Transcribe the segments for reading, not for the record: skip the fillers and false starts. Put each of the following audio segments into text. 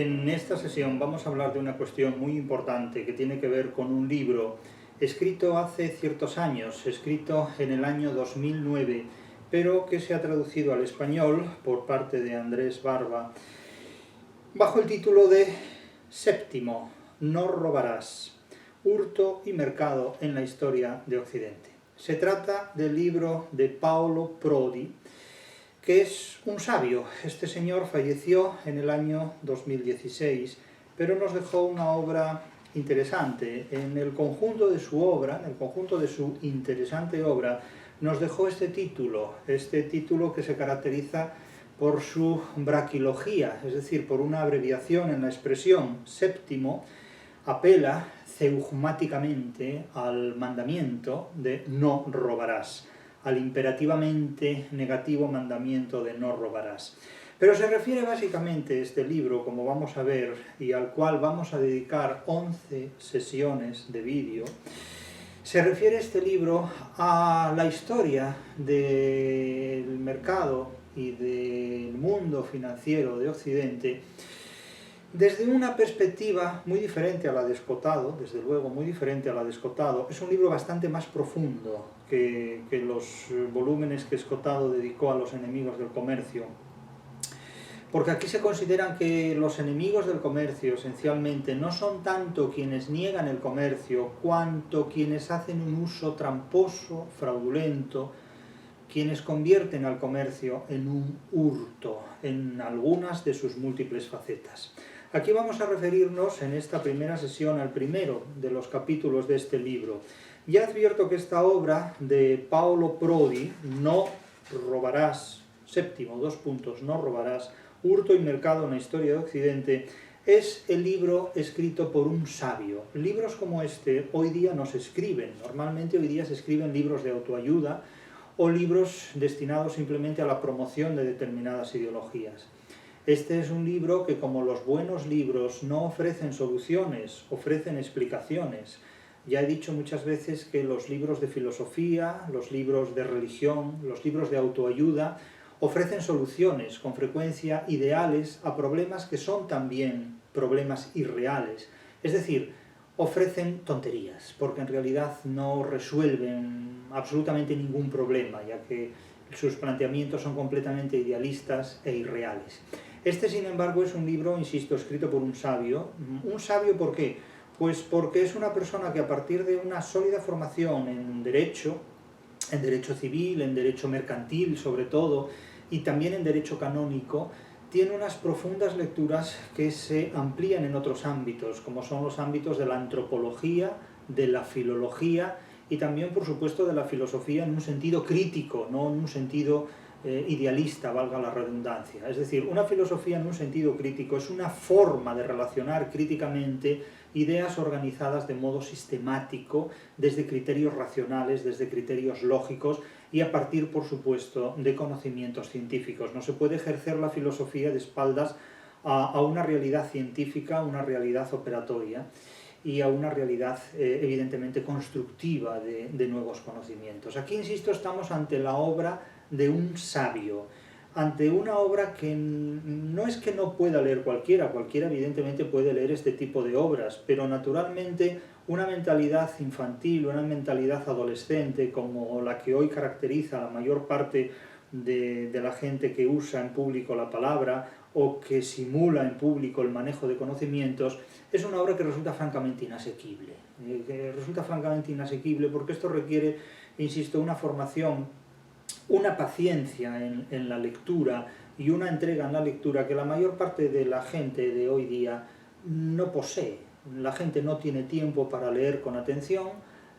En esta sesión vamos a hablar de una cuestión muy importante que tiene que ver con un libro escrito hace ciertos años, escrito en el año 2009, pero que se ha traducido al español por parte de Andrés Barba, bajo el título de Séptimo, no robarás, hurto y mercado en la historia de Occidente. Se trata del libro de Paolo Prodi, que es un sabio. Este señor falleció en el año 2016, pero nos dejó una obra interesante. En el conjunto de su obra, en el conjunto de su interesante obra, nos dejó este título que se caracteriza por su braquilogía, es decir, por una abreviación en la expresión. Séptimo apela zeugmáticamente al mandamiento de no robarás, al imperativamente negativo mandamiento de no robarás. Pero se refiere básicamente este libro, como vamos a ver, y al cual vamos a dedicar 11 sesiones de vídeo, se refiere este libro a la historia del mercado y del mundo financiero de Occidente desde una perspectiva muy diferente a la de Escotado, desde luego muy diferente a la de Escotado. Es un libro bastante más profundo que los volúmenes que Escotado dedicó a los enemigos del comercio, porque aquí se consideran que los enemigos del comercio esencialmente no son tanto quienes niegan el comercio, cuanto quienes hacen un uso tramposo, fraudulento, quienes convierten al comercio en un hurto, en algunas de sus múltiples facetas. Aquí vamos a referirnos en esta primera sesión al primero de los capítulos de este libro. Ya advierto que esta obra de Paolo Prodi, No robarás, séptimo, no robarás, hurto y mercado en la historia de Occidente, es el libro escrito por un sabio. Libros como este hoy día no se escriben. Normalmente hoy día se escriben libros de autoayuda o libros destinados simplemente a la promoción de determinadas ideologías. Este es un libro que, como los buenos libros, no ofrecen soluciones, ofrecen explicaciones. Ya he dicho muchas veces que los libros de filosofía, los libros de religión, los libros de autoayuda, ofrecen soluciones, con frecuencia ideales, a problemas que son también problemas irreales. Es decir, ofrecen tonterías, porque en realidad no resuelven absolutamente ningún problema, ya que sus planteamientos son completamente idealistas e irreales. Este, sin embargo, es un libro, insisto, escrito por un sabio. ¿Un sabio por qué? Pues porque es una persona que a partir de una sólida formación en derecho civil, en derecho mercantil sobre todo, y también en derecho canónico, tiene unas profundas lecturas que se amplían en otros ámbitos, como son los ámbitos de la antropología, de la filología y también, por supuesto, de la filosofía en un sentido crítico, no en un sentido idealista, valga la redundancia. Es decir, una filosofía en un sentido crítico es una forma de relacionar críticamente ideas organizadas de modo sistemático, desde criterios racionales, desde criterios lógicos y a partir, por supuesto, de conocimientos científicos. No se puede ejercer la filosofía de espaldas a una realidad científica, a una realidad operatoria y a una realidad evidentemente constructiva de nuevos conocimientos. Aquí, insisto, estamos ante la obra de un sabio, ante una obra que no es que no pueda leer cualquiera evidentemente puede leer este tipo de obras, pero naturalmente una mentalidad infantil, una mentalidad adolescente como la que hoy caracteriza a la mayor parte de la gente que usa en público la palabra o que simula en público el manejo de conocimientos, es una obra que resulta francamente inasequible. Porque esto requiere, insisto, una formación, una paciencia en la lectura y una entrega en la lectura que la mayor parte de la gente de hoy día no posee. La gente no tiene tiempo para leer con atención,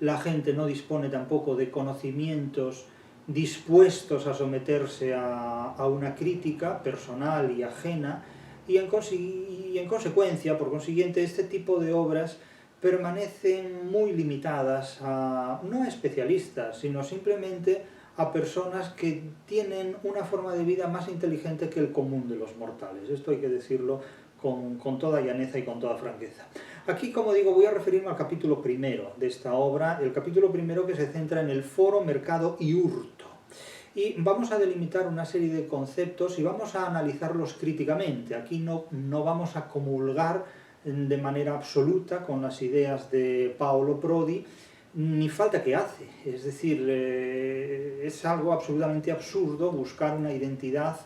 la gente no dispone tampoco de conocimientos dispuestos a someterse a una crítica personal y ajena, y en consecuencia, por consiguiente, este tipo de obras permanecen muy limitadas no a especialistas, sino simplemente a personas que tienen una forma de vida más inteligente que el común de los mortales. Esto hay que decirlo con toda llaneza y con toda franqueza. Aquí, como digo, voy a referirme al capítulo primero de esta obra, el capítulo primero que se centra en el foro, mercado y hurto. Y vamos a delimitar una serie de conceptos y vamos a analizarlos críticamente. Aquí no vamos a comulgar de manera absoluta con las ideas de Paolo Prodi, ni falta que hace. Es decir, es algo absolutamente absurdo buscar una identidad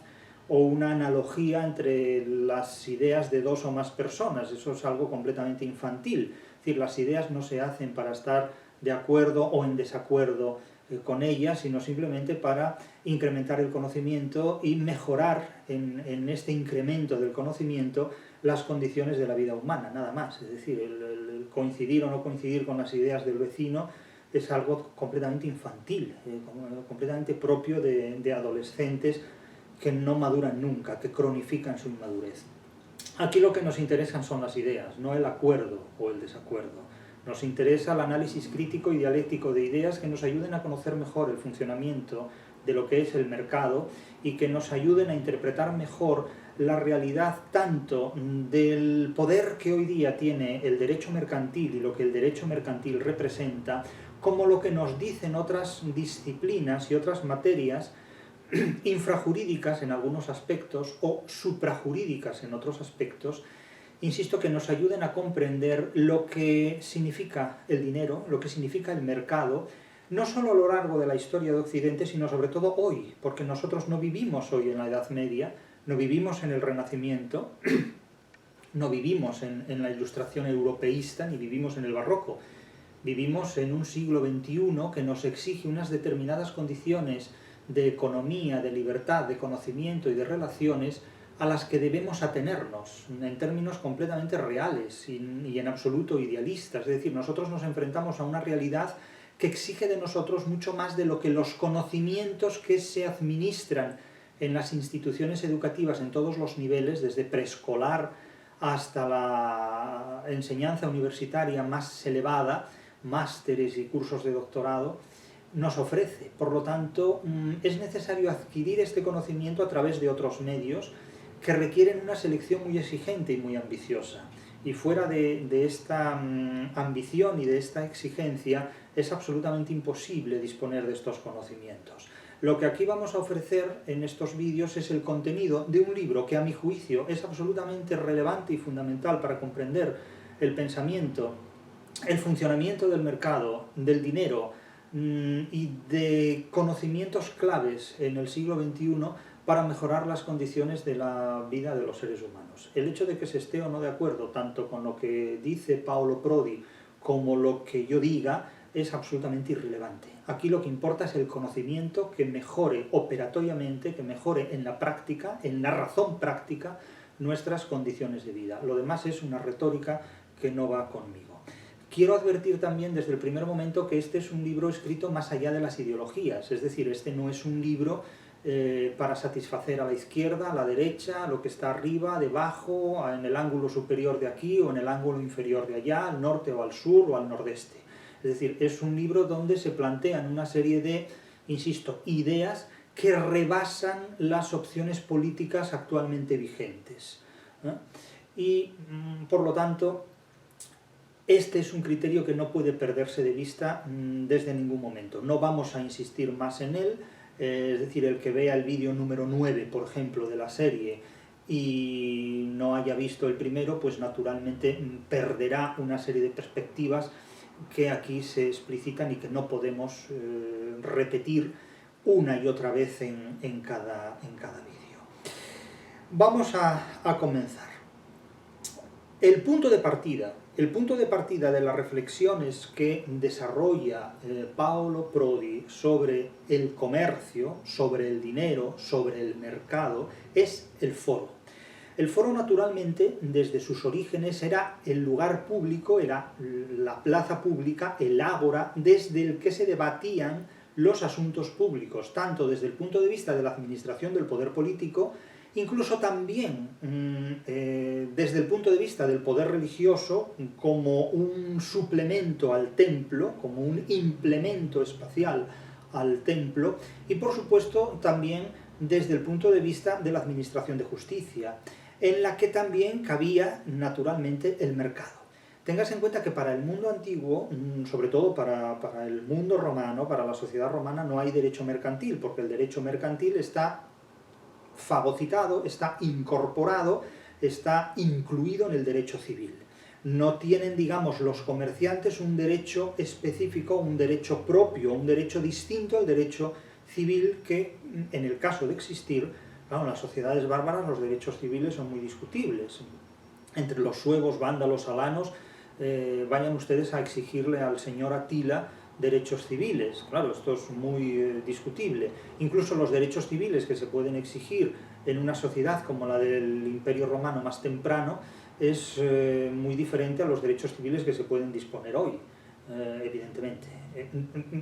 o una analogía entre las ideas de dos o más personas. Eso es algo completamente infantil. Es decir, las ideas no se hacen para estar de acuerdo o en desacuerdo con ellas, sino simplemente para incrementar el conocimiento y mejorar en este incremento del conocimiento las condiciones de la vida humana, nada más. Es decir, el coincidir o no coincidir con las ideas del vecino es algo completamente infantil, completamente propio de adolescentes que no maduran nunca, que cronifican su inmadurez. Aquí lo que nos interesan son las ideas, no el acuerdo o el desacuerdo. Nos interesa el análisis crítico y dialéctico de ideas que nos ayuden a conocer mejor el funcionamiento de lo que es el mercado y que nos ayuden a interpretar mejor la realidad tanto del poder que hoy día tiene el derecho mercantil y lo que el derecho mercantil representa, como lo que nos dicen otras disciplinas y otras materias infrajurídicas en algunos aspectos o suprajurídicas en otros aspectos, insisto, que nos ayuden a comprender lo que significa el dinero, lo que significa el mercado, no solo a lo largo de la historia de Occidente, sino sobre todo hoy, porque nosotros no vivimos hoy en la Edad Media, no vivimos en el Renacimiento, no vivimos en la Ilustración europeísta, ni vivimos en el Barroco. Vivimos en un siglo XXI que nos exige unas determinadas condiciones de economía, de libertad, de conocimiento y de relaciones a las que debemos atenernos en términos completamente reales y en absoluto idealistas. Es decir, nosotros nos enfrentamos a una realidad que exige de nosotros mucho más de lo que los conocimientos que se administran en las instituciones educativas en todos los niveles, desde preescolar hasta la enseñanza universitaria más elevada, másteres y cursos de doctorado, nos ofrece. Por lo tanto, es necesario adquirir este conocimiento a través de otros medios que requieren una selección muy exigente y muy ambiciosa. Y fuera de esta ambición y de esta exigencia es absolutamente imposible disponer de estos conocimientos. Lo que aquí vamos a ofrecer en estos vídeos es el contenido de un libro que a mi juicio es absolutamente relevante y fundamental para comprender el pensamiento, el funcionamiento del mercado, del dinero y de conocimientos claves en el siglo XXI para mejorar las condiciones de la vida de los seres humanos. El hecho de que se esté o no de acuerdo tanto con lo que dice Paolo Prodi como lo que yo diga es absolutamente irrelevante. Aquí lo que importa es el conocimiento que mejore operatoriamente, que mejore en la práctica, en la razón práctica, nuestras condiciones de vida. Lo demás es una retórica que no va conmigo. Quiero advertir también desde el primer momento que este es un libro escrito más allá de las ideologías, es decir, este no es un libro para satisfacer a la izquierda, a la derecha, a lo que está arriba, debajo, en el ángulo superior de aquí o en el ángulo inferior de allá, al norte o al sur o al nordeste. Es decir, es un libro donde se plantean una serie de, insisto, ideas que rebasan las opciones políticas actualmente vigentes. Y, por lo tanto, este es un criterio que no puede perderse de vista desde ningún momento. No vamos a insistir más en él, es decir, el que vea el vídeo número 9, por ejemplo, de la serie y no haya visto el primero, pues naturalmente perderá una serie de perspectivas que aquí se explicitan y que no podemos repetir una y otra vez en cada vídeo. Vamos a comenzar. El punto de partida de las reflexiones que desarrolla Paolo Prodi sobre el comercio, sobre el dinero, sobre el mercado, es el foro. El foro, naturalmente, desde sus orígenes era el lugar público, era la plaza pública, el ágora, desde el que se debatían los asuntos públicos, tanto desde el punto de vista de la administración del poder político, incluso también desde el punto de vista del poder religioso, como un suplemento al templo, como un implemento espacial al templo, y por supuesto también desde el punto de vista de la administración de justicia, en la que también cabía naturalmente el mercado. Tengas en cuenta que para el mundo antiguo, sobre todo para el mundo romano, para la sociedad romana, no hay derecho mercantil, porque el derecho mercantil está fagocitado, está incorporado, está incluido en el derecho civil. No tienen, digamos, los comerciantes un derecho específico, un derecho propio, un derecho distinto al derecho civil que, en el caso de existir, claro, en las sociedades bárbaras los derechos civiles son muy discutibles. Entre los suevos, vándalos, alanos, vayan ustedes a exigirle al señor Atila derechos civiles. Claro, esto es muy discutible. Incluso los derechos civiles que se pueden exigir en una sociedad como la del Imperio Romano más temprano es muy diferente a los derechos civiles que se pueden disponer hoy, evidentemente.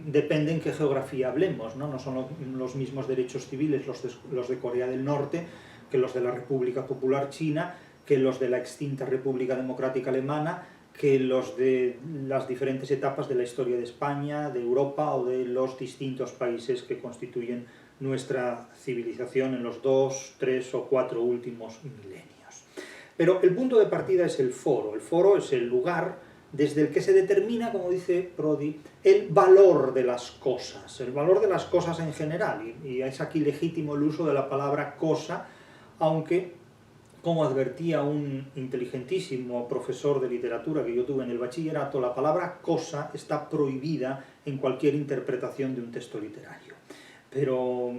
Depende en qué geografía hablemos, ¿no? No son los mismos derechos civiles los de Corea del Norte que los de la República Popular China, que los de la extinta República Democrática Alemana, que los de las diferentes etapas de la historia de España, de Europa o de los distintos países que constituyen nuestra civilización en los 2, 3 o 4 últimos milenios. Pero el punto de partida es el foro. El foro es el lugar desde el que se determina, como dice Prodi, el valor de las cosas en general, y es aquí legítimo el uso de la palabra cosa, aunque, como advertía un inteligentísimo profesor de literatura que yo tuve en el bachillerato, la palabra cosa está prohibida en cualquier interpretación de un texto literario. Pero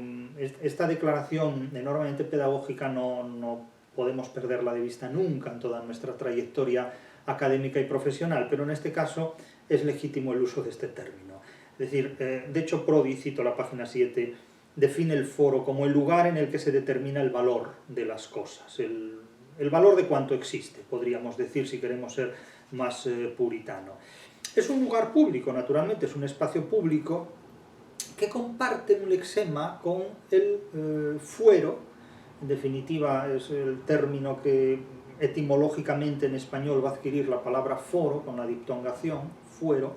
esta declaración enormemente pedagógica no podemos perderla de vista nunca en toda nuestra trayectoria académica y profesional, pero en este caso es legítimo el uso de este término. Es decir, de hecho Prodi, cito la página 7, define el foro como el lugar en el que se determina el valor de las cosas, el valor de cuanto existe, podríamos decir, si queremos ser más puritano. Es un lugar público, naturalmente, es un espacio público que comparte un lexema con el fuero. En definitiva, es el término que etimológicamente en español va a adquirir la palabra foro, con la diptongación, fuero,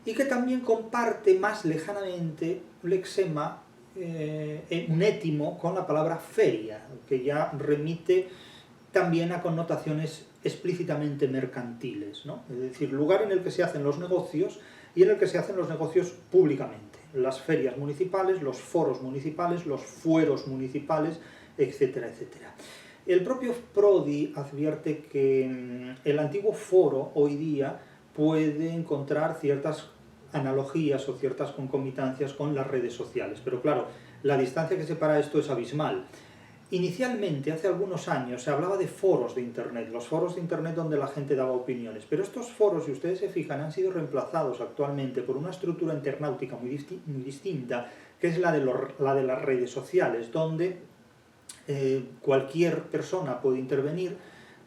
y que también comparte más lejanamente un lexema, un étimo, con la palabra feria, que ya remite también a connotaciones explícitamente mercantiles, ¿no? Es decir, lugar en el que se hacen los negocios y en el que se hacen los negocios públicamente. Las ferias municipales, los foros municipales, los fueros municipales, etcétera, etcétera. El propio Prodi advierte que el antiguo foro hoy día puede encontrar ciertas analogías o ciertas concomitancias con las redes sociales, pero claro, la distancia que separa esto es abismal. Inicialmente, hace algunos años, se hablaba de foros de Internet, los foros de Internet donde la gente daba opiniones, pero estos foros, si ustedes se fijan, han sido reemplazados actualmente por una estructura internautica muy distinta, que es la de las redes sociales, donde cualquier persona puede intervenir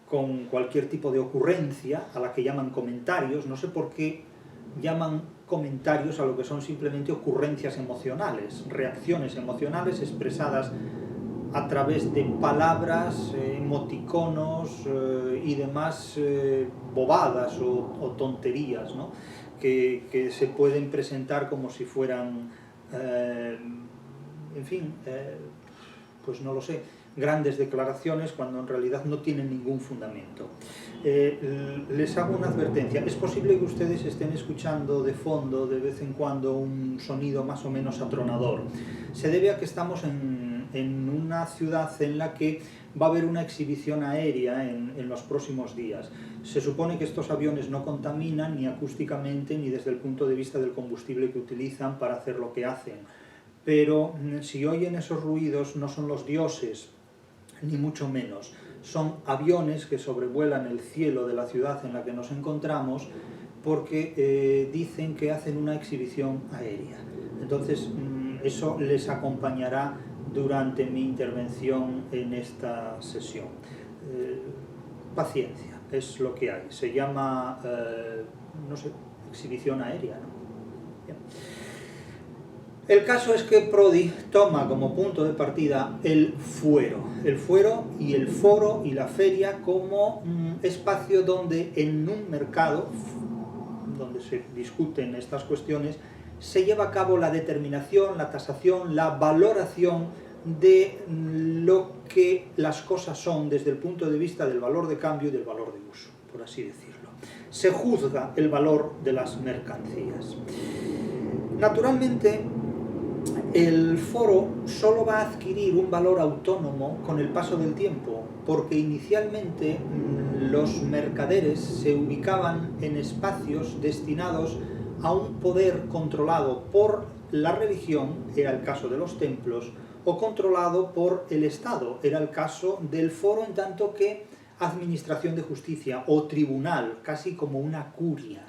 con cualquier tipo de ocurrencia, a la que llaman comentarios. No sé por qué llaman comentarios a lo que son simplemente ocurrencias emocionales, reacciones emocionales expresadas a través de palabras, emoticonos y demás bobadas o tonterías, ¿no? que se pueden presentar como si fueran, en fin, pues no lo sé, grandes declaraciones cuando en realidad no tienen ningún fundamento. Les hago una advertencia. Es posible que ustedes estén escuchando de fondo de vez en cuando un sonido más o menos atronador. Se debe a que estamos en una ciudad en la que va a haber una exhibición aérea en los próximos días. Se supone que estos aviones no contaminan ni acústicamente ni desde el punto de vista del combustible que utilizan para hacer lo que hacen. Pero si oyen esos ruidos, no son los dioses, ni mucho menos. Son aviones que sobrevuelan el cielo de la ciudad en la que nos encontramos porque dicen que hacen una exhibición aérea. Entonces, eso les acompañará durante mi intervención en esta sesión. Paciencia, es lo que hay. Se llama, no sé, exhibición aérea, ¿no? Bien. El caso es que Prodi toma como punto de partida el fuero y el foro y la feria como espacio donde en un mercado, donde se discuten estas cuestiones, se lleva a cabo la determinación, la tasación, la valoración de lo que las cosas son desde el punto de vista del valor de cambio y del valor de uso, por así decirlo. Se juzga el valor de las mercancías. Naturalmente, el foro solo va a adquirir un valor autónomo con el paso del tiempo, porque inicialmente los mercaderes se ubicaban en espacios destinados a un poder controlado por la religión, era el caso de los templos, o controlado por el Estado, era el caso del foro, en tanto que administración de justicia o tribunal, casi como una curia.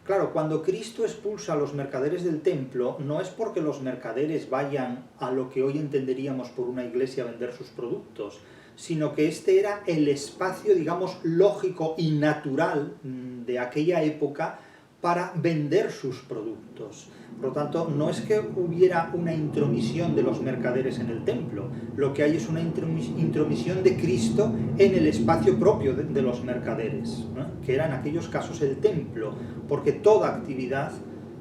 Claro, cuando Cristo expulsa a los mercaderes del templo, no es porque los mercaderes vayan a lo que hoy entenderíamos por una iglesia a vender sus productos, sino que este era el espacio, digamos, lógico y natural de aquella época para vender sus productos. Por lo tanto, no es que hubiera una intromisión de los mercaderes en el templo, lo que hay es una intromisión de Cristo en el espacio propio de los mercaderes, ¿no? Que era en aquellos casos el templo, porque toda actividad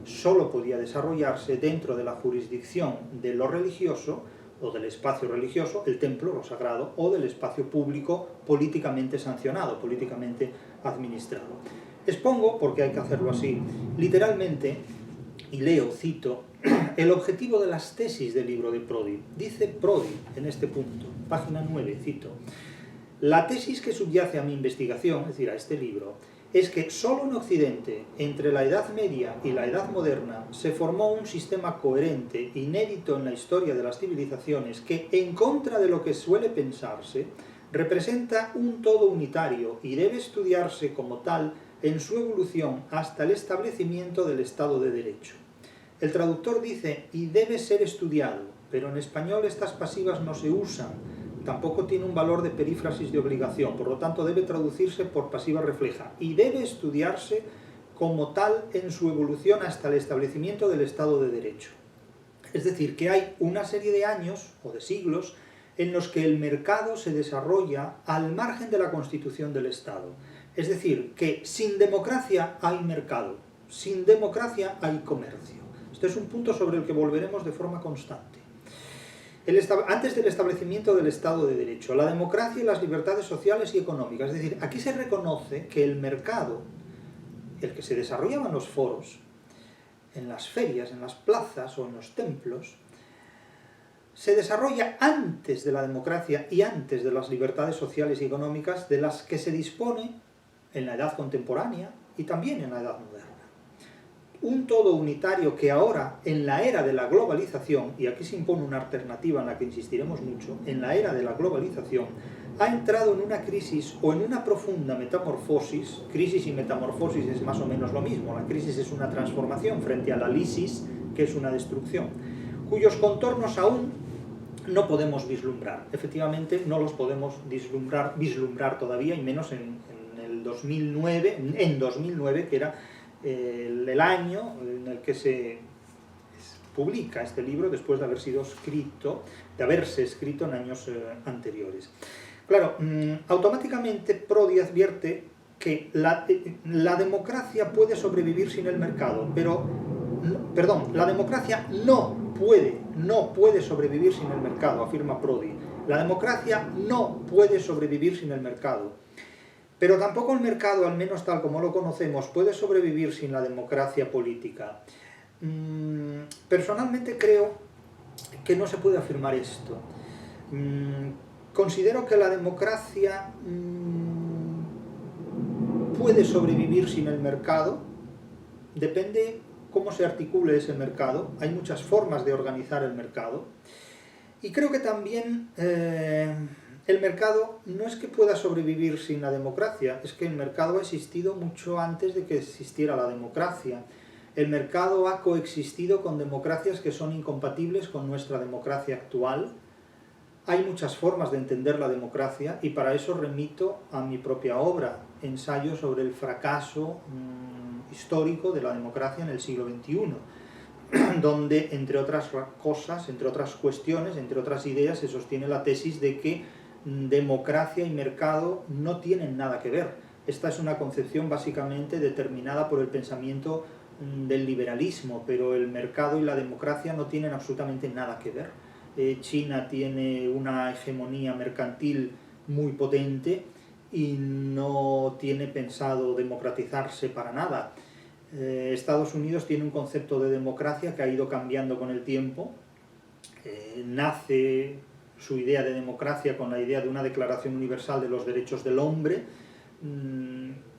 solo podía desarrollarse dentro de la jurisdicción de lo religioso, o del espacio religioso, el templo, lo sagrado, o del espacio público políticamente sancionado, políticamente administrado. Expongo, porque hay que hacerlo así, literalmente, y leo, cito, el objetivo de las tesis del libro de Prodi. Dice Prodi en este punto, página 9, cito, la tesis que subyace a mi investigación, es decir, a este libro, es que solo en Occidente, entre la Edad Media y la Edad Moderna, se formó un sistema coherente, inédito en la historia de las civilizaciones, que, en contra de lo que suele pensarse, representa un todo unitario y debe estudiarse como tal en su evolución hasta el establecimiento del Estado de Derecho. El traductor dice, y debe ser estudiado, pero en español estas pasivas no se usan, tampoco tiene un valor de perífrasis de obligación, por lo tanto debe traducirse por pasiva refleja, y debe estudiarse como tal en su evolución hasta el establecimiento del Estado de Derecho. Es decir, que hay una serie de años, o de siglos, en los que el mercado se desarrolla al margen de la constitución del Estado. Es decir, que sin democracia hay mercado, sin democracia hay comercio. Este es un punto sobre el que volveremos de forma constante. Antes del establecimiento del Estado de Derecho, la democracia y las libertades sociales y económicas. Es decir, aquí se reconoce que el mercado, el que se desarrollaba en los foros, en las ferias, en las plazas o en los templos, se desarrolla antes de la democracia y antes de las libertades sociales y económicas de las que se dispone en la edad contemporánea y también en la edad moderna. Un todo unitario que ahora, en la era de la globalización, y aquí se impone una alternativa en la que insistiremos mucho, en la era de la globalización, ha entrado en una crisis o en una profunda metamorfosis. Crisis y metamorfosis es más o menos lo mismo. La crisis es una transformación frente a la lisis, que es una destrucción, cuyos contornos aún no podemos vislumbrar. Efectivamente, no los podemos vislumbrar todavía, y menos en 2009, que era el año en el que se publica este libro, después de haberse escrito en años anteriores. Claro, automáticamente Prodi advierte que la democracia puede sobrevivir sin el mercado, la democracia no puede sobrevivir sin el mercado, afirma Prodi. La democracia no puede sobrevivir sin el mercado. Pero tampoco el mercado, al menos tal como lo conocemos, puede sobrevivir sin la democracia política. Personalmente creo que no se puede afirmar esto. Considero que la democracia puede sobrevivir sin el mercado. Depende cómo se articule ese mercado. Hay muchas formas de organizar el mercado. Y creo que también el mercado no es que pueda sobrevivir sin la democracia, es que el mercado ha existido mucho antes de que existiera la democracia. El mercado ha coexistido con democracias que son incompatibles con nuestra democracia actual. Hay muchas formas de entender la democracia y para eso remito a mi propia obra, ensayo sobre el fracaso histórico de la democracia en el siglo XXI, donde, entre otras cosas, entre otras cuestiones, entre otras ideas, se sostiene la tesis de que democracia y mercado no tienen nada que ver. Esta es una concepción básicamente determinada por el pensamiento del liberalismo, pero el mercado y la democracia no tienen absolutamente nada que ver. China tiene una hegemonía mercantil muy potente y no tiene pensado democratizarse para nada. Estados Unidos tiene un concepto de democracia que ha ido cambiando con el tiempo. Nace su idea de democracia con la idea de una Declaración Universal de los Derechos del Hombre,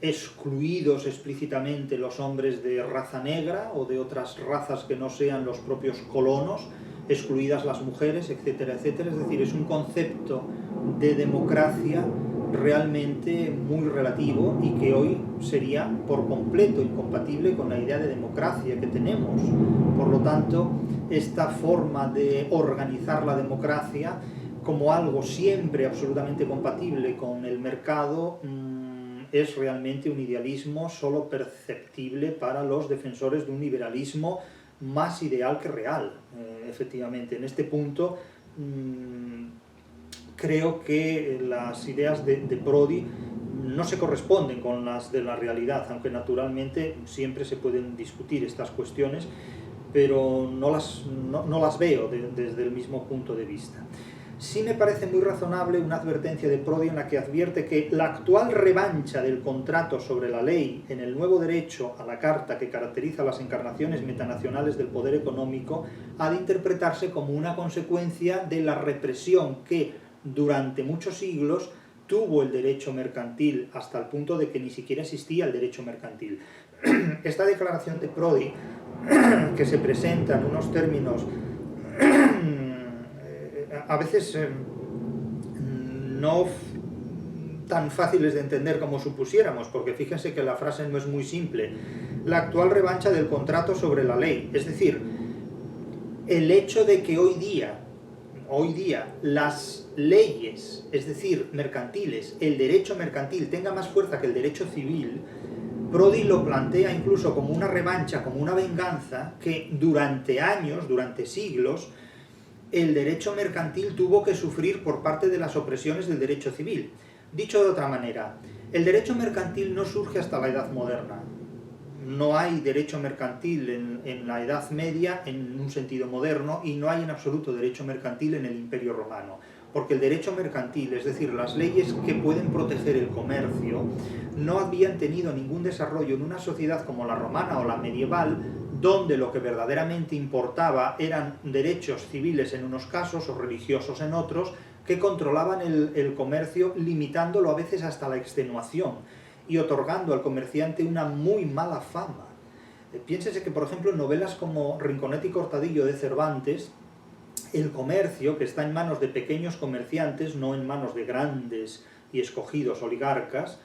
excluidos explícitamente los hombres de raza negra o de otras razas que no sean los propios colonos, excluidas las mujeres, etcétera, etcétera. Es decir, es un concepto de democracia realmente muy relativo y que hoy sería por completo incompatible con la idea de democracia que tenemos. Por lo tanto, esta forma de organizar la democracia como algo siempre absolutamente compatible con el mercado es realmente un idealismo solo perceptible para los defensores de un liberalismo más ideal que real. Efectivamente, en este punto creo que las ideas de Prodi no se corresponden con las de la realidad, aunque naturalmente siempre se pueden discutir estas cuestiones, pero no las veo desde el mismo punto de vista. Sí me parece muy razonable una advertencia de Prodi en la que advierte que la actual revancha del contrato sobre la ley en el nuevo derecho a la carta que caracteriza las encarnaciones metanacionales del poder económico ha de interpretarse como una consecuencia de la represión que durante muchos siglos tuvo el derecho mercantil hasta el punto de que ni siquiera existía el derecho mercantil. Esta declaración de Prodi, que se presenta en unos términos a veces no tan fáciles de entender como supusiéramos, porque fíjense que la frase no es muy simple. La actual revancha del contrato sobre la ley, es decir, el hecho de que hoy día las leyes, es decir, mercantiles, el derecho mercantil tenga más fuerza que el derecho civil, Prodi lo plantea incluso como una revancha, como una venganza que durante años, durante siglos, el derecho mercantil tuvo que sufrir por parte de las opresiones del derecho civil. Dicho de otra manera, el derecho mercantil no surge hasta la Edad Moderna. No hay derecho mercantil en la Edad Media en un sentido moderno y no hay en absoluto derecho mercantil en el Imperio Romano. Porque el derecho mercantil, es decir, las leyes que pueden proteger el comercio, no habían tenido ningún desarrollo en una sociedad como la romana o la medieval, donde lo que verdaderamente importaba eran derechos civiles en unos casos o religiosos en otros, que controlaban el comercio, limitándolo a veces hasta la extenuación y otorgando al comerciante una muy mala fama. Piénsese que, por ejemplo, en novelas como Rinconete y Cortadillo de Cervantes, el comercio, que está en manos de pequeños comerciantes, no en manos de grandes y escogidos oligarcas,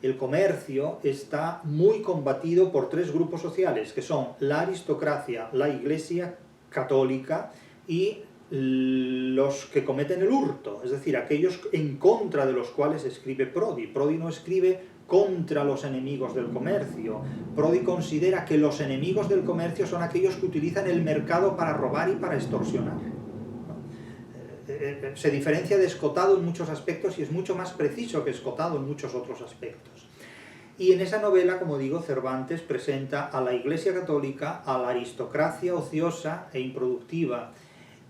el comercio está muy combatido por tres grupos sociales, que son la aristocracia, la Iglesia católica y los que cometen el hurto, es decir, aquellos en contra de los cuales escribe Prodi. Prodi no escribe contra los enemigos del comercio. Prodi considera que los enemigos del comercio son aquellos que utilizan el mercado para robar y para extorsionar. Se diferencia de Escotado en muchos aspectos y es mucho más preciso que Escotado en muchos otros aspectos. Y en esa novela, como digo, Cervantes presenta a la Iglesia católica, a la aristocracia ociosa e improductiva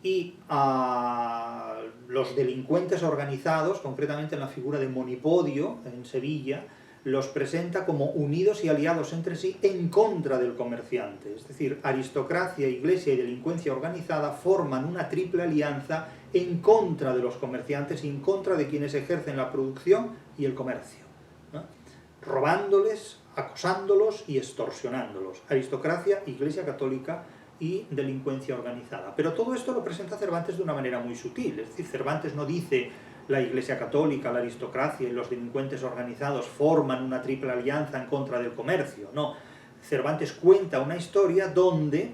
y a los delincuentes organizados, concretamente en la figura de Monipodio en Sevilla, los presenta como unidos y aliados entre sí en contra del comerciante. Es decir, aristocracia, iglesia y delincuencia organizada forman una triple alianza en contra de los comerciantes y en contra de quienes ejercen la producción y el comercio, ¿no? Robándoles, acosándolos y extorsionándolos. Aristocracia, iglesia católica y delincuencia organizada. Pero todo esto lo presenta Cervantes de una manera muy sutil. Es decir, Cervantes no dice la Iglesia católica, la aristocracia y los delincuentes organizados forman una triple alianza en contra del comercio. No, Cervantes cuenta una historia donde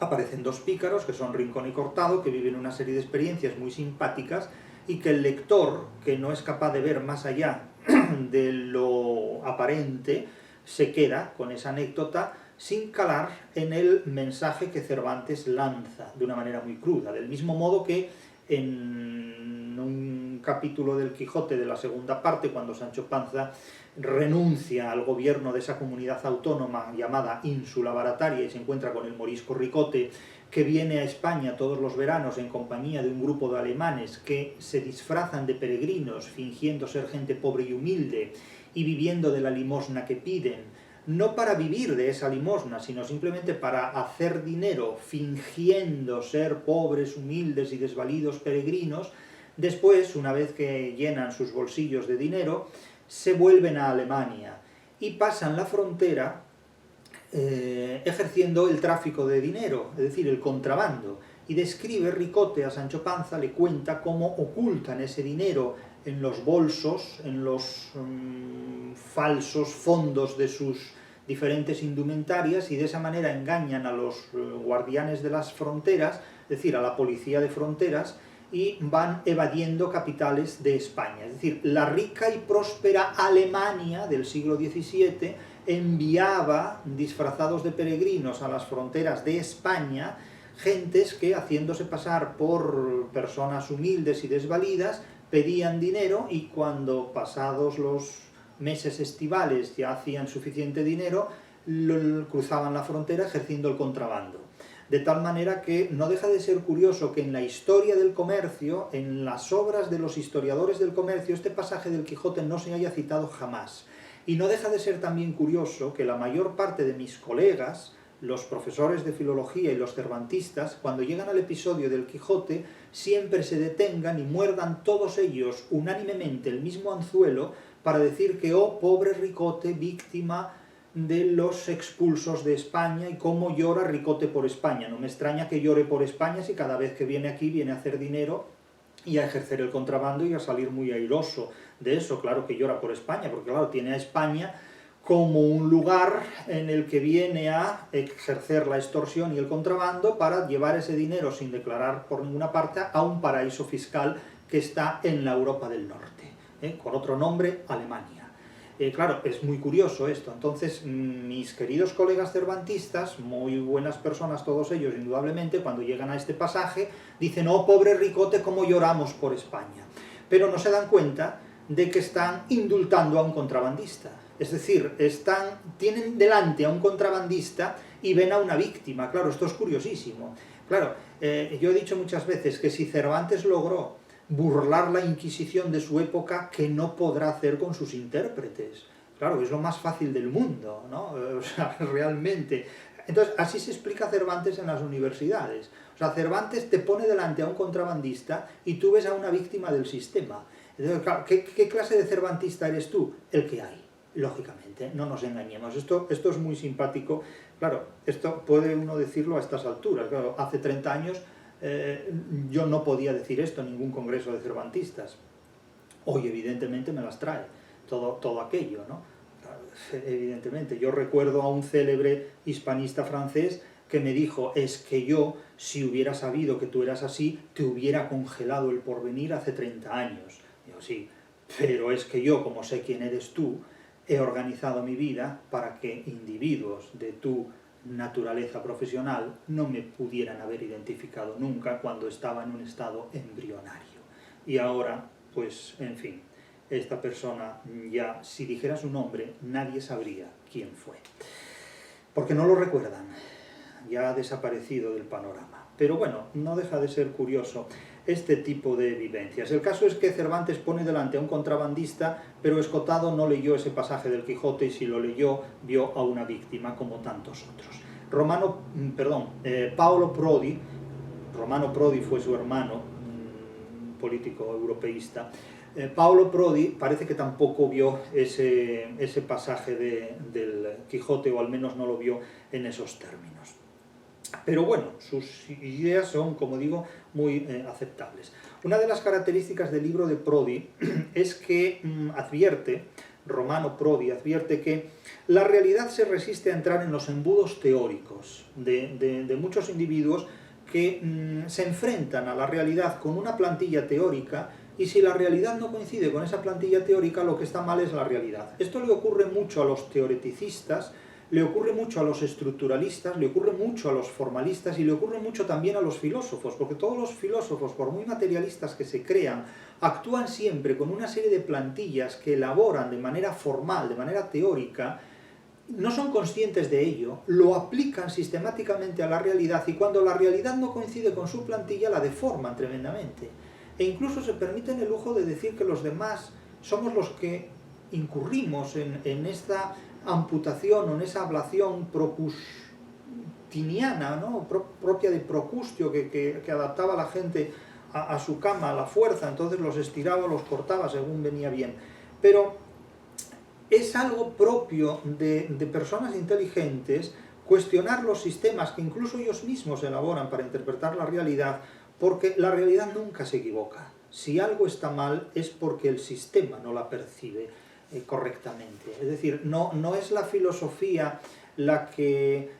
aparecen dos pícaros, que son Rincón y Cortado, que viven una serie de experiencias muy simpáticas y que el lector, que no es capaz de ver más allá de lo aparente, se queda con esa anécdota sin calar en el mensaje que Cervantes lanza de una manera muy cruda. Del mismo modo que en un capítulo del Quijote de la segunda parte, cuando Sancho Panza renuncia al gobierno de esa comunidad autónoma llamada Ínsula Barataria y se encuentra con el morisco Ricote, que viene a España todos los veranos en compañía de un grupo de alemanes que se disfrazan de peregrinos fingiendo ser gente pobre y humilde y viviendo de la limosna que piden, no para vivir de esa limosna, sino simplemente para hacer dinero fingiendo ser pobres, humildes y desvalidos peregrinos. Después, una vez que llenan sus bolsillos de dinero, se vuelven a Alemania y pasan la frontera ejerciendo el tráfico de dinero, es decir, el contrabando. Y describe Ricote a Sancho Panza, le cuenta cómo ocultan ese dinero en los bolsos, en los falsos fondos de sus diferentes indumentarias, y de esa manera engañan a los guardianes de las fronteras, es decir, a la policía de fronteras, y van evadiendo capitales de España. Es decir, la rica y próspera Alemania del siglo XVII enviaba, disfrazados de peregrinos, a las fronteras de España, gentes que, haciéndose pasar por personas humildes y desvalidas, pedían dinero, y cuando pasados los meses estivales ya hacían suficiente dinero, cruzaban la frontera ejerciendo el contrabando. De tal manera que no deja de ser curioso que en la historia del comercio, en las obras de los historiadores del comercio, este pasaje del Quijote no se haya citado jamás. Y no deja de ser también curioso que la mayor parte de mis colegas, los profesores de filología y los cervantistas, cuando llegan al episodio del Quijote, siempre se detengan y muerdan todos ellos unánimemente el mismo anzuelo para decir que, oh, pobre Ricote, víctima de los expulsos de España, y cómo llora Ricote por España. No me extraña que llore por España si cada vez que viene aquí viene a hacer dinero y a ejercer el contrabando y a salir muy airoso de eso. Claro que llora por España, porque claro, tiene a España como un lugar en el que viene a ejercer la extorsión y el contrabando para llevar ese dinero sin declarar por ninguna parte a un paraíso fiscal que está en la Europa del Norte, con otro nombre, Alemania. Claro, es muy curioso esto. Entonces, mis queridos colegas cervantistas, muy buenas personas todos ellos, indudablemente, cuando llegan a este pasaje, dicen, oh, pobre Ricote, cómo lloramos por España. Pero no se dan cuenta de que están indultando a un contrabandista. Es decir, tienen delante a un contrabandista y ven a una víctima. Claro, esto es curiosísimo. Claro, yo he dicho muchas veces que si Cervantes logró burlar la Inquisición de su época, que no podrá hacer con sus intérpretes. Claro, es lo más fácil del mundo, ¿no? O sea, realmente. Entonces, así se explica Cervantes en las universidades. O sea, Cervantes te pone delante a un contrabandista y tú ves a una víctima del sistema. Entonces, claro, ¿qué clase de cervantista eres tú? El que hay, lógicamente, no nos engañemos. Esto es muy simpático. Claro, esto puede uno decirlo a estas alturas. Claro, hace 30 años yo no podía decir esto en ningún congreso de cervantistas. Hoy, evidentemente, me las trae todo aquello, ¿no? Evidentemente, yo recuerdo a un célebre hispanista francés que me dijo, es que yo, si hubiera sabido que tú eras así, te hubiera congelado el porvenir hace 30 años. Digo, sí, pero es que yo, como sé quién eres tú, he organizado mi vida para que individuos de tu naturaleza profesional no me pudieran haber identificado nunca cuando estaba en un estado embrionario. Y ahora, pues, en fin, esta persona ya, si dijera su nombre, nadie sabría quién fue. Porque no lo recuerdan, ya ha desaparecido del panorama. Pero bueno, no deja de ser curioso este tipo de vivencias. El caso es que Cervantes pone delante a un contrabandista, pero Escotado no leyó ese pasaje del Quijote, y si lo leyó, vio a una víctima como tantos otros. Paolo Prodi, Romano Prodi fue su hermano, político europeísta. Paolo Prodi parece que tampoco vio ese pasaje del Quijote, o al menos no lo vio en esos términos. Pero bueno, sus ideas son, como digo, muy aceptables. Una de las características del libro de Prodi es que Romano Prodi advierte que la realidad se resiste a entrar en los embudos teóricos de muchos individuos que se enfrentan a la realidad con una plantilla teórica, y si la realidad no coincide con esa plantilla teórica, lo que está mal es la realidad. Esto le ocurre mucho a los teoreticistas, le ocurre mucho a los estructuralistas, le ocurre mucho a los formalistas y le ocurre mucho también a los filósofos, porque todos los filósofos, por muy materialistas que se crean, actúan siempre con una serie de plantillas que elaboran de manera formal, de manera teórica, no son conscientes de ello, lo aplican sistemáticamente a la realidad y cuando la realidad no coincide con su plantilla la deforman tremendamente. E incluso se permiten el lujo de decir que los demás somos los que incurrimos en esta amputación o en esa ablación procustiniana, ¿no? Propia de Procustio, que adaptaba a la gente a su cama, a la fuerza, entonces los estiraba, los cortaba según venía bien. Pero es algo propio de personas inteligentes cuestionar los sistemas que incluso ellos mismos elaboran para interpretar la realidad, porque la realidad nunca se equivoca. Si algo está mal es porque el sistema no la percibe correctamente. Es decir, no es la filosofía la que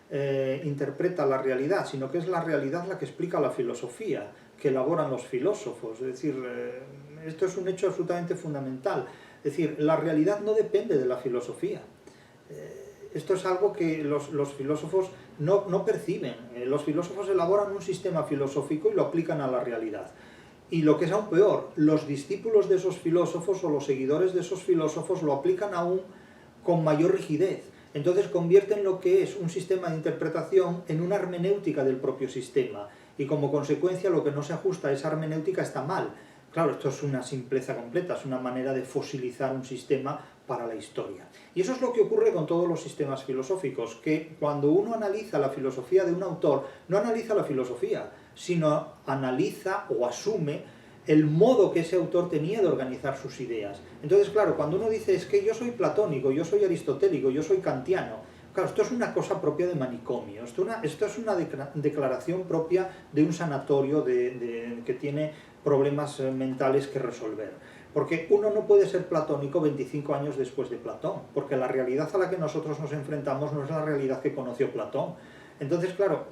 interpreta la realidad, sino que es la realidad la que explica la filosofía, que elaboran los filósofos. Es decir, esto es un hecho absolutamente fundamental. Es decir, la realidad no depende de la filosofía. Esto es algo que los filósofos no perciben. Los filósofos elaboran un sistema filosófico y lo aplican a la realidad. Y lo que es aún peor, los discípulos de esos filósofos o los seguidores de esos filósofos lo aplican aún con mayor rigidez. Entonces convierten lo que es un sistema de interpretación en una hermenéutica del propio sistema. Y como consecuencia lo que no se ajusta a esa hermenéutica está mal. Claro, esto es una simpleza completa, es una manera de fosilizar un sistema para la historia. Y eso es lo que ocurre con todos los sistemas filosóficos, que cuando uno analiza la filosofía de un autor, no analiza la filosofía, sino analiza o asume el modo que ese autor tenía de organizar sus ideas. Entonces, claro, cuando uno dice, es que yo soy platónico, yo soy aristotélico, yo soy kantiano, claro, esto es una cosa propia de manicomio, esto es una declaración propia de un sanatorio que tiene problemas mentales que resolver. Porque uno no puede ser platónico 25 años después de Platón, porque la realidad a la que nosotros nos enfrentamos no es la realidad que conoció Platón. Entonces, claro,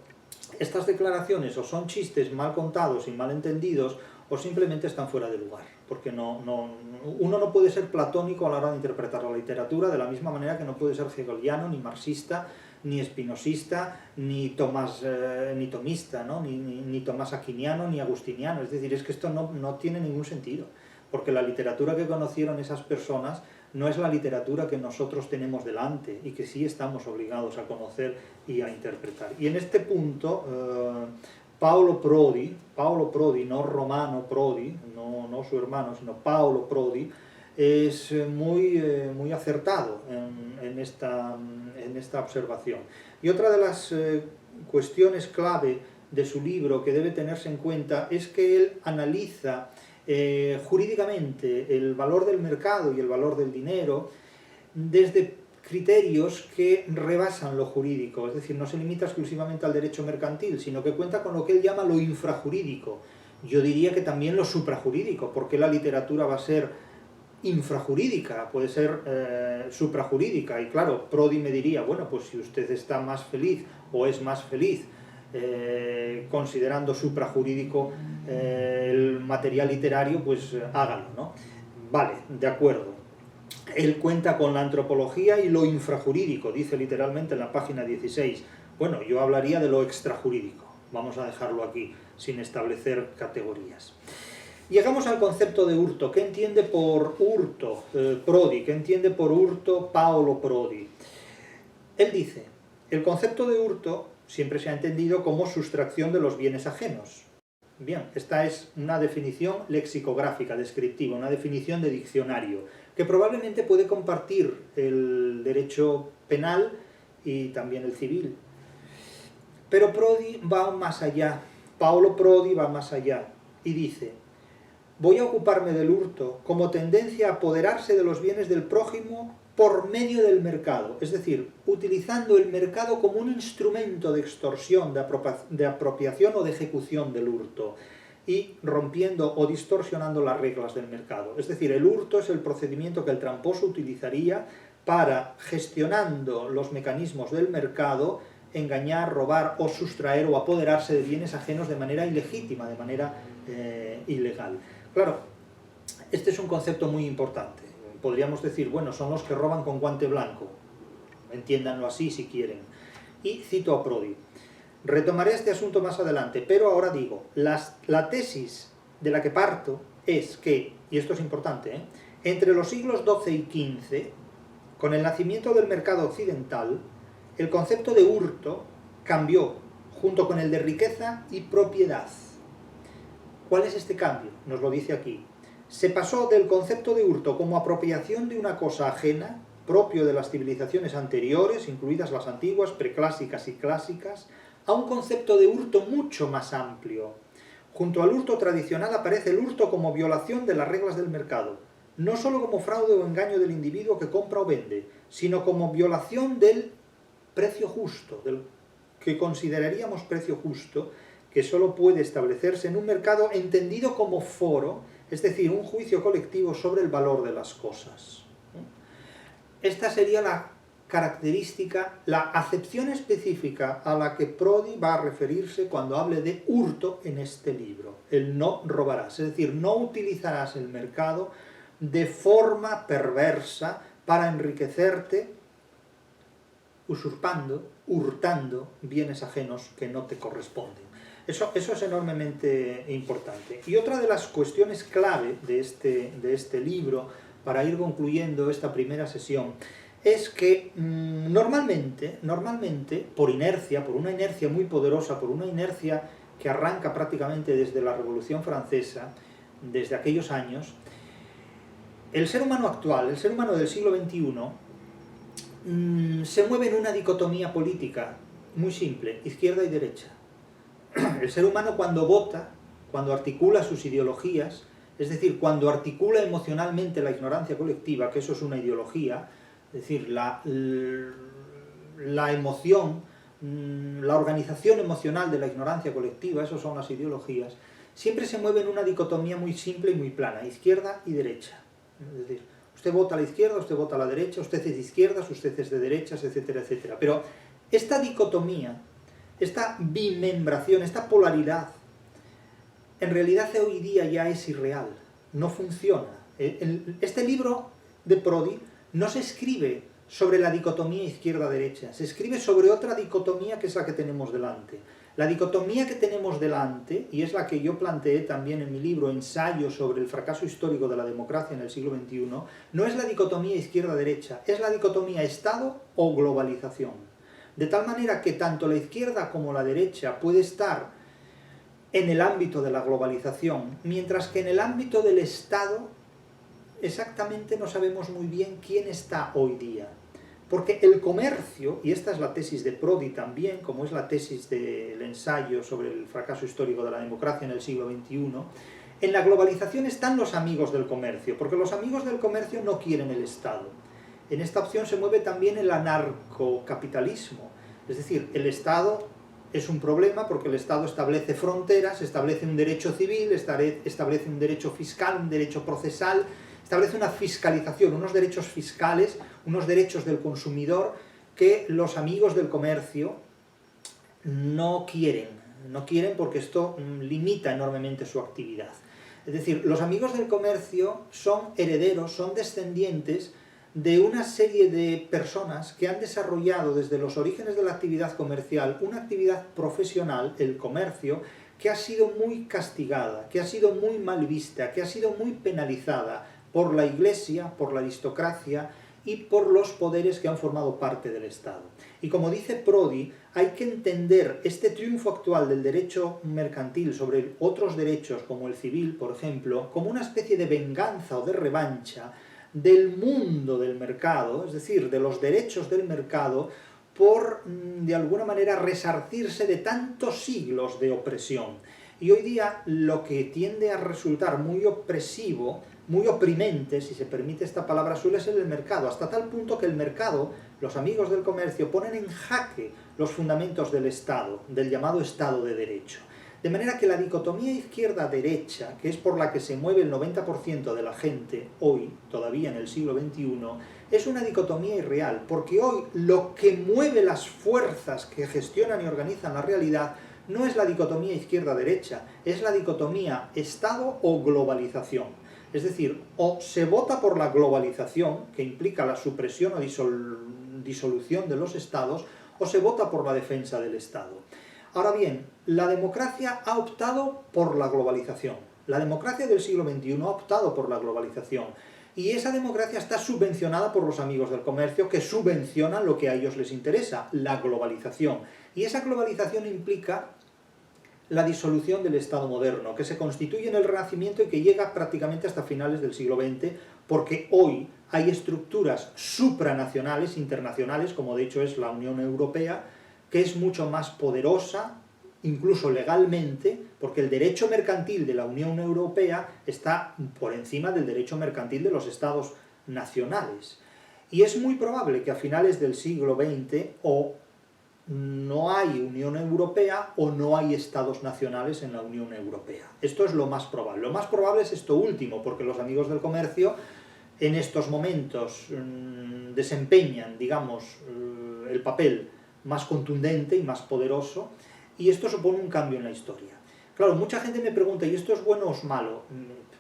estas declaraciones o son chistes mal contados y mal entendidos o simplemente están fuera de lugar, porque uno no puede ser platónico a la hora de interpretar la literatura de la misma manera que no puede ser hegeliano, ni marxista, ni espinosista, ni tomista, ¿no? ni tomás aquiniano, ni agustiniano. Es decir, es que esto no tiene ningún sentido, porque la literatura que conocieron esas personas no es la literatura que nosotros tenemos delante y que sí estamos obligados a conocer y a interpretar. Y en este punto, Paolo Prodi, no Romano Prodi, no su hermano, sino Paolo Prodi, es muy acertado en esta observación. Y otra de las cuestiones clave de su libro que debe tenerse en cuenta es que él analiza jurídicamente el valor del mercado y el valor del dinero desde criterios que rebasan lo jurídico, es decir, no se limita exclusivamente al derecho mercantil, sino que cuenta con lo que él llama lo infrajurídico. Yo diría que también lo suprajurídico, porque la literatura va a ser infrajurídica, puede ser suprajurídica, y claro, Prodi me diría, bueno, pues si usted está más feliz o es más feliz considerando suprajurídico el material literario, pues hágalo, ¿no? Vale, de acuerdo. Él cuenta con la antropología y lo infrajurídico, dice literalmente en la página 16. Bueno, yo hablaría de lo extrajurídico, vamos a dejarlo aquí, sin establecer categorías. Llegamos al concepto de hurto. ¿Qué entiende por hurto Prodi? ¿Qué entiende por hurto Paolo Prodi? Él dice, el concepto de hurto siempre se ha entendido como sustracción de los bienes ajenos. Bien, esta es una definición lexicográfica, descriptiva, una definición de diccionario, que probablemente puede compartir el derecho penal y también el civil. Pero Prodi va más allá, Paolo Prodi va más allá y dice, voy a ocuparme del hurto como tendencia a apoderarse de los bienes del prójimo por medio del mercado, es decir, utilizando el mercado como un instrumento de extorsión, de apropiación o de ejecución del hurto, y rompiendo o distorsionando las reglas del mercado. Es decir, el hurto es el procedimiento que el tramposo utilizaría para, gestionando los mecanismos del mercado, engañar, robar o sustraer o apoderarse de bienes ajenos de manera ilegítima, de manera ilegal. Claro, este es un concepto muy importante. Podríamos decir, bueno, son los que roban con guante blanco. entiéndanlo así si quieren. Y cito a Prodi. Retomaré este asunto más adelante, pero ahora digo, la tesis de la que parto es que, y esto es importante, entre los siglos XII y XV, con el nacimiento del mercado occidental, el concepto de hurto cambió junto con el de riqueza y propiedad. ¿Cuál es este cambio? Nos lo dice aquí. Se pasó del concepto de hurto como apropiación de una cosa ajena, propio de las civilizaciones anteriores, incluidas las antiguas, preclásicas y clásicas, a un concepto de hurto mucho más amplio. Junto al hurto tradicional aparece el hurto como violación de las reglas del mercado, no solo como fraude o engaño del individuo que compra o vende, sino como violación del precio justo, del que consideraríamos precio justo, que solo puede establecerse en un mercado entendido como foro, es decir, un juicio colectivo sobre el valor de las cosas. Esta sería la característica, la acepción específica a la que Prodi va a referirse cuando hable de hurto en este libro. El no robarás, es decir, no utilizarás el mercado de forma perversa para enriquecerte usurpando, hurtando bienes ajenos que no te corresponden. Eso es enormemente importante. Y otra de las cuestiones clave de este libro, para ir concluyendo esta primera sesión, es que normalmente, por inercia, por una inercia muy poderosa, por una inercia que arranca prácticamente desde la Revolución Francesa, desde aquellos años, el ser humano actual, el ser humano del siglo XXI, se mueve en una dicotomía política muy simple, izquierda y derecha. El ser humano cuando vota, cuando articula sus ideologías, es decir, cuando articula emocionalmente la ignorancia colectiva, que eso es una ideología, es decir, la emoción, la organización emocional de la ignorancia colectiva, eso son las ideologías, siempre se mueve en una dicotomía muy simple y muy plana, izquierda y derecha. Es decir, usted vota a la izquierda, usted vota a la derecha, usted es de izquierdas, usted es de derechas, etcétera, etcétera. Pero esta dicotomía, esta bimembración, esta polaridad, en realidad hoy día ya es irreal, no funciona. Este libro de Prodi no se escribe sobre la dicotomía izquierda-derecha, se escribe sobre otra dicotomía que es la que tenemos delante. La dicotomía que tenemos delante, y es la que yo planteé también en mi libro Ensayo sobre el fracaso histórico de la democracia en el siglo XXI, no es la dicotomía izquierda-derecha, es la dicotomía Estado o globalización. De tal manera que tanto la izquierda como la derecha puede estar en el ámbito de la globalización, mientras que en el ámbito del Estado exactamente no sabemos muy bien quién está hoy día. Porque el comercio, y esta es la tesis de Prodi también, como es la tesis del ensayo sobre el fracaso histórico de la democracia en el siglo XXI, en la globalización están los amigos del comercio, porque los amigos del comercio no quieren el Estado. En esta opción se mueve también el anarcocapitalismo, es decir, el Estado es un problema porque el Estado establece fronteras, establece un derecho civil, establece un derecho fiscal, un derecho procesal, establece una fiscalización, unos derechos fiscales, unos derechos del consumidor que los amigos del comercio no quieren porque esto limita enormemente su actividad. Es decir, los amigos del comercio son herederos, son descendientes de una serie de personas que han desarrollado desde los orígenes de la actividad comercial una actividad profesional, el comercio, que ha sido muy castigada, que ha sido muy mal vista, que ha sido muy penalizada por la Iglesia, por la aristocracia y por los poderes que han formado parte del Estado. Y como dice Prodi, hay que entender este triunfo actual del derecho mercantil sobre otros derechos, como el civil, por ejemplo, como una especie de venganza o de revancha del mundo del mercado, es decir, de los derechos del mercado, por, de alguna manera, resarcirse de tantos siglos de opresión. Y hoy día lo que tiende a resultar muy opresivo, muy oprimente, si se permite esta palabra, suele ser el mercado, hasta tal punto que el mercado, los amigos del comercio, ponen en jaque los fundamentos del Estado, del llamado Estado de Derecho. De manera que la dicotomía izquierda-derecha, que es por la que se mueve el 90% de la gente hoy, todavía en el siglo XXI, es una dicotomía irreal, porque hoy lo que mueve las fuerzas que gestionan y organizan la realidad no es la dicotomía izquierda-derecha, es la dicotomía Estado o globalización. Es decir, o se vota por la globalización, que implica la supresión o disolución de los estados o se vota por la defensa del Estado. Ahora bien, la democracia ha optado por la globalización. La democracia del siglo XXI ha optado por la globalización. Y esa democracia está subvencionada por los amigos del comercio, que subvencionan lo que a ellos les interesa, la globalización. Y esa globalización implica la disolución del Estado moderno, que se constituye en el Renacimiento y que llega prácticamente hasta finales del siglo XX, porque hoy hay estructuras supranacionales, internacionales, como de hecho es la Unión Europea, que es mucho más poderosa, incluso legalmente, porque el derecho mercantil de la Unión Europea está por encima del derecho mercantil de los estados nacionales. Y es muy probable que a finales del siglo XX o no hay Unión Europea o no hay estados nacionales en la Unión Europea. Esto es lo más probable. Lo más probable es esto último, porque los amigos del comercio en estos momentos desempeñan, digamos, el papel más contundente y más poderoso, y esto supone un cambio en la historia. Claro, mucha gente me pregunta, ¿y esto es bueno o es malo?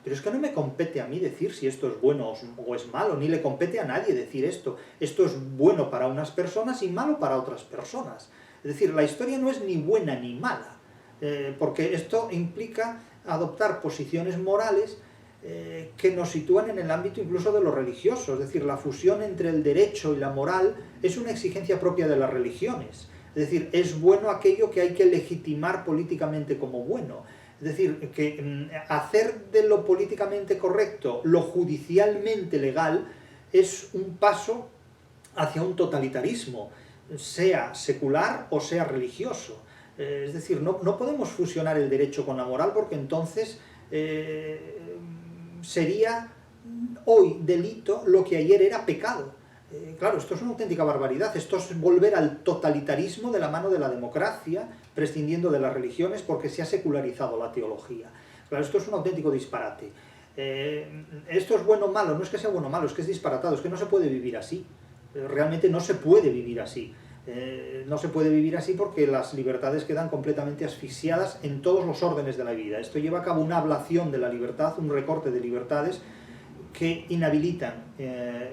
Pero es que no me compete a mí decir si esto es bueno o es malo, ni le compete a nadie decir esto. Esto es bueno para unas personas y malo para otras personas. Es decir, la historia no es ni buena ni mala, porque esto implica adoptar posiciones morales que nos sitúan en el ámbito incluso de lo religioso. Es decir, la fusión entre el derecho y la moral es una exigencia propia de las religiones. Es decir, es bueno aquello que hay que legitimar políticamente como bueno. Es decir, que hacer de lo políticamente correcto lo judicialmente legal es un paso hacia un totalitarismo, sea secular o sea religioso. Es decir, no podemos fusionar el derecho con la moral, porque entonces sería hoy delito lo que ayer era pecado. Claro, esto es una auténtica barbaridad. Esto es volver al totalitarismo de la mano de la democracia, prescindiendo de las religiones, porque se ha secularizado la teología. Claro, esto es un auténtico disparate. Esto es bueno o malo, no es que sea bueno o malo, es que es disparatado, es que no se puede vivir así. Realmente no se puede vivir así. No se puede vivir así porque las libertades quedan completamente asfixiadas en todos los órdenes de la vida. Esto lleva a cabo una ablación de la libertad, un recorte de libertades que inhabilitan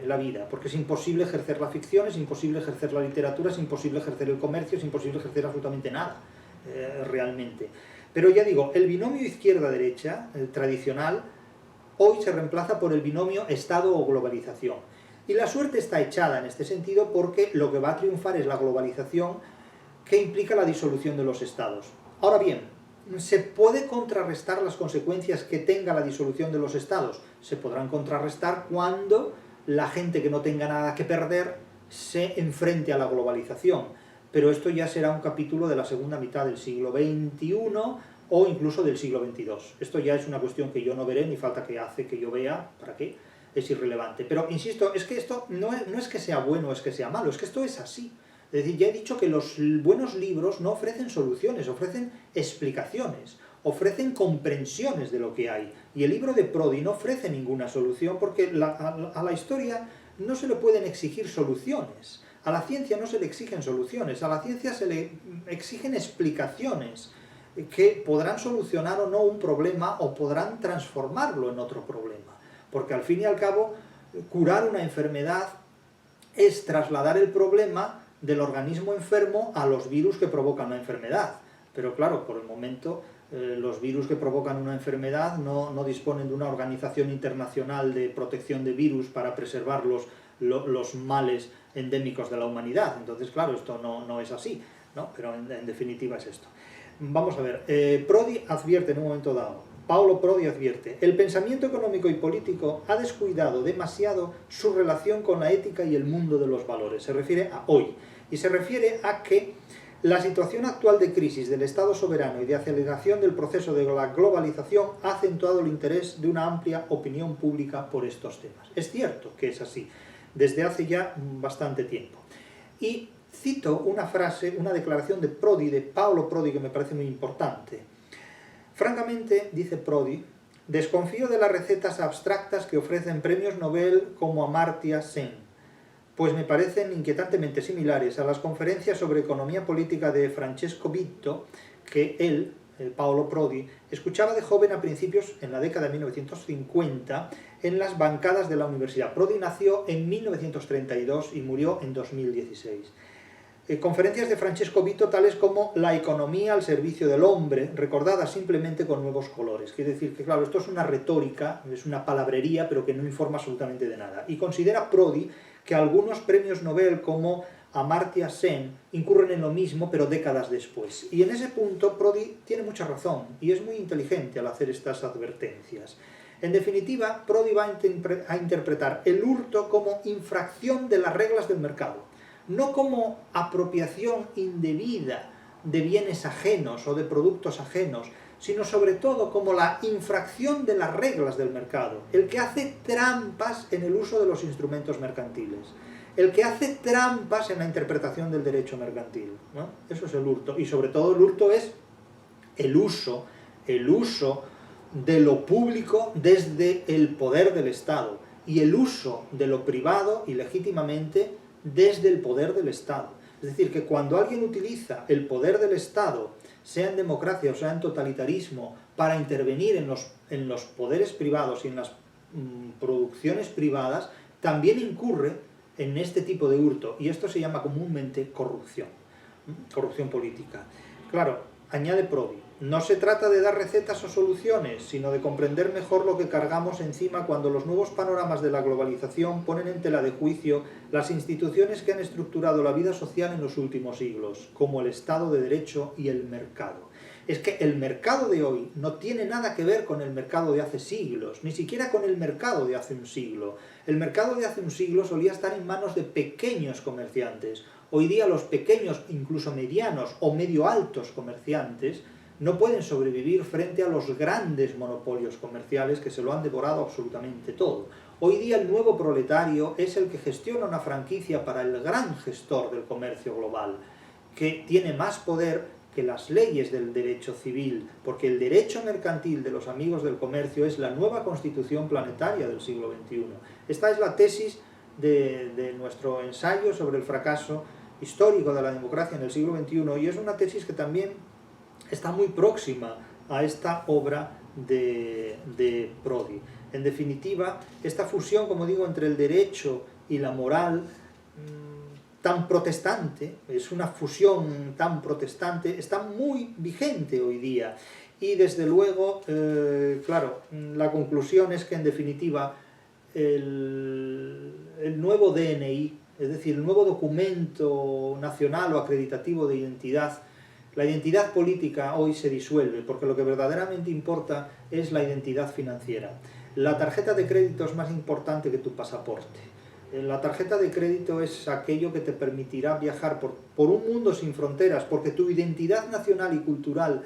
la vida, porque es imposible ejercer la ficción, es imposible ejercer la literatura, es imposible ejercer el comercio, es imposible ejercer absolutamente nada, realmente. Pero ya digo, el binomio izquierda-derecha, tradicional, hoy se reemplaza por el binomio Estado o globalización. Y la suerte está echada en este sentido, porque lo que va a triunfar es la globalización, que implica la disolución de los estados. Ahora bien, ¿se puede contrarrestar las consecuencias que tenga la disolución de los estados? Se podrán contrarrestar cuando la gente que no tenga nada que perder se enfrente a la globalización. Pero esto ya será un capítulo de la segunda mitad del siglo XXI o incluso del siglo XXII. Esto ya es una cuestión que yo no veré, ni falta que hace que yo vea, ¿para qué? Es irrelevante. Pero insisto, es que esto no es que sea bueno o es que sea malo, es que esto es así. Es decir, ya he dicho que los buenos libros no ofrecen soluciones, ofrecen explicaciones, ofrecen comprensiones de lo que hay. Y el libro de Prodi no ofrece ninguna solución, porque a la historia no se le pueden exigir soluciones. A la ciencia no se le exigen soluciones, a la ciencia se le exigen explicaciones que podrán solucionar o no un problema o podrán transformarlo en otro problema. Porque al fin y al cabo, curar una enfermedad es trasladar el problema del organismo enfermo a los virus que provocan la enfermedad. Pero claro, por el momento los virus que provocan una enfermedad no disponen de una organización internacional de protección de virus para preservar los males endémicos de la humanidad. Entonces, claro, esto no es así, ¿no? Pero en definitiva es esto. Vamos a ver, Prodi advierte en un momento dado, Paolo Prodi advierte, el pensamiento económico y político ha descuidado demasiado su relación con la ética y el mundo de los valores. Se refiere a hoy, y se refiere a que la situación actual de crisis del Estado soberano y de aceleración del proceso de la globalización ha acentuado el interés de una amplia opinión pública por estos temas. Es cierto que es así, desde hace ya bastante tiempo. Y cito una frase, una declaración de Prodi, de Paolo Prodi, que me parece muy importante. Francamente, dice Prodi, desconfío de las recetas abstractas que ofrecen premios Nobel como Amartya Sen, pues me parecen inquietantemente similares a las conferencias sobre economía política de Francesco Vitto, que él, Paolo Prodi, escuchaba de joven a principios, en la década de 1950, en las bancadas de la universidad. Prodi nació en 1932 y murió en 2016. Conferencias de Francesco Vito tales como La economía al servicio del hombre, recordadas simplemente con nuevos colores. Quiere decir que, claro, esto es una retórica, es una palabrería, pero que no informa absolutamente de nada. Y considera Prodi que algunos premios Nobel como Amartya Sen incurren en lo mismo, pero décadas después. Y en ese punto Prodi tiene mucha razón y es muy inteligente al hacer estas advertencias. En definitiva, Prodi va a interpretar el hurto como infracción de las reglas del mercado, no como apropiación indebida de bienes ajenos o de productos ajenos, sino sobre todo como la infracción de las reglas del mercado, el que hace trampas en el uso de los instrumentos mercantiles, el que hace trampas en la interpretación del derecho mercantil, ¿no? Eso es el hurto, y sobre todo el hurto es el uso de lo público desde el poder del Estado, y el uso de lo privado, ilegítimamente, desde el poder del Estado. Es decir, que cuando alguien utiliza el poder del Estado, sea en democracia o sea en totalitarismo, para intervenir en los poderes privados y en las producciones privadas, también incurre en este tipo de hurto, y esto se llama comúnmente corrupción política. Claro, añade Prodi, no se trata de dar recetas o soluciones, sino de comprender mejor lo que cargamos encima cuando los nuevos panoramas de la globalización ponen en tela de juicio las instituciones que han estructurado la vida social en los últimos siglos, como el Estado de Derecho y el mercado. Es que el mercado de hoy no tiene nada que ver con el mercado de hace siglos, ni siquiera con el mercado de hace un siglo. El mercado de hace un siglo solía estar en manos de pequeños comerciantes. Hoy día los pequeños, incluso medianos o medio altos comerciantes, no pueden sobrevivir frente a los grandes monopolios comerciales que se lo han devorado absolutamente todo. Hoy día el nuevo proletario es el que gestiona una franquicia para el gran gestor del comercio global, que tiene más poder que las leyes del derecho civil, porque el derecho mercantil de los amigos del comercio es la nueva constitución planetaria del siglo XXI. Esta es la tesis de nuestro ensayo sobre el fracaso histórico de la democracia en el siglo XXI, y es una tesis que también está muy próxima a esta obra de Prodi. En definitiva, esta fusión, como digo, entre el derecho y la moral, tan protestante, es una fusión tan protestante, está muy vigente hoy día. Y desde luego, claro, la conclusión es que en definitiva el nuevo DNI, es decir, el nuevo documento nacional o acreditativo de identidad, la identidad política hoy se disuelve, porque lo que verdaderamente importa es la identidad financiera. La tarjeta de crédito es más importante que tu pasaporte. La tarjeta de crédito es aquello que te permitirá viajar por un mundo sin fronteras, porque tu identidad nacional y cultural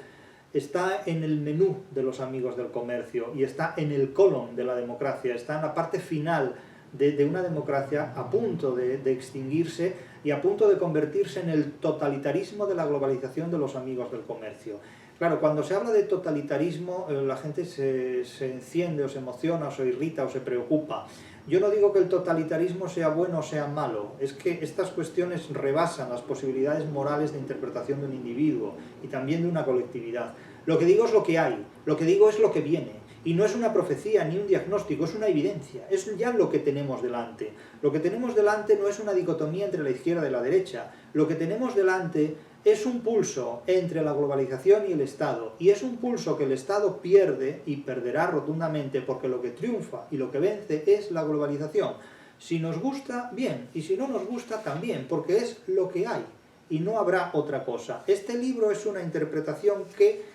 está en el menú de los amigos del comercio y está en el colon de la democracia, está en la parte final de una democracia a punto de extinguirse y a punto de convertirse en el totalitarismo de la globalización de los amigos del comercio. Claro, cuando se habla de totalitarismo, la gente se enciende o se emociona o se irrita o se preocupa. Yo no digo que el totalitarismo sea bueno o sea malo, es que estas cuestiones rebasan las posibilidades morales de interpretación de un individuo y también de una colectividad. Lo que digo es lo que hay, lo que digo es lo que viene. Y no es una profecía ni un diagnóstico, es una evidencia, es ya lo que tenemos delante. Lo que tenemos delante no es una dicotomía entre la izquierda y la derecha, lo que tenemos delante es un pulso entre la globalización y el Estado, y es un pulso que el Estado pierde y perderá rotundamente, porque lo que triunfa y lo que vence es la globalización. Si nos gusta, bien, y si no nos gusta, también, porque es lo que hay, y no habrá otra cosa. Este libro es una interpretación que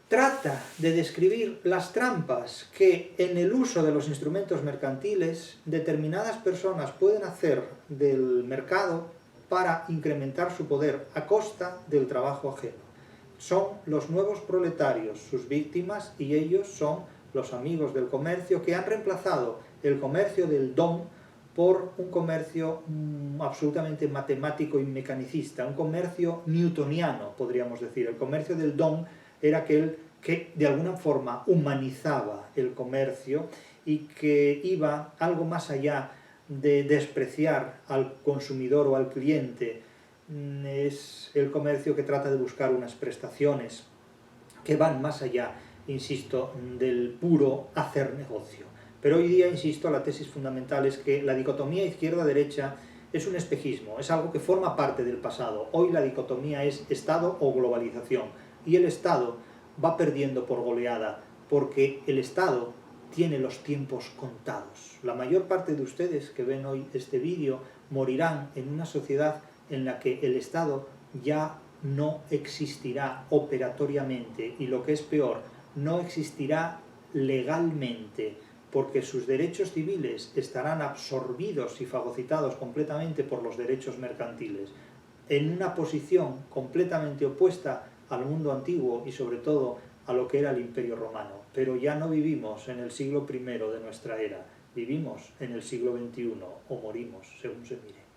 trata de describir las trampas que en el uso de los instrumentos mercantiles determinadas personas pueden hacer del mercado para incrementar su poder a costa del trabajo ajeno. Son los nuevos proletarios sus víctimas y ellos son los amigos del comercio que han reemplazado el comercio del don por un comercio absolutamente matemático y mecanicista, un comercio newtoniano, podríamos decir. El comercio del don era aquel que de alguna forma humanizaba el comercio y que iba algo más allá de despreciar al consumidor o al cliente. Es el comercio que trata de buscar unas prestaciones que van más allá, insisto, del puro hacer negocio. Pero hoy día, insisto, la tesis fundamental es que la dicotomía izquierda-derecha es un espejismo, es algo que forma parte del pasado. Hoy la dicotomía es Estado o globalización, y el Estado va perdiendo por goleada, porque el Estado tiene los tiempos contados. La mayor parte de ustedes que ven hoy este vídeo morirán en una sociedad en la que el Estado ya no existirá operatoriamente y, lo que es peor, no existirá legalmente, porque sus derechos civiles estarán absorbidos y fagocitados completamente por los derechos mercantiles, en una posición completamente opuesta al mundo antiguo y sobre todo a lo que era el Imperio Romano. Pero ya no vivimos en el siglo I de nuestra era, vivimos en el siglo XXI, o morimos, según se mire.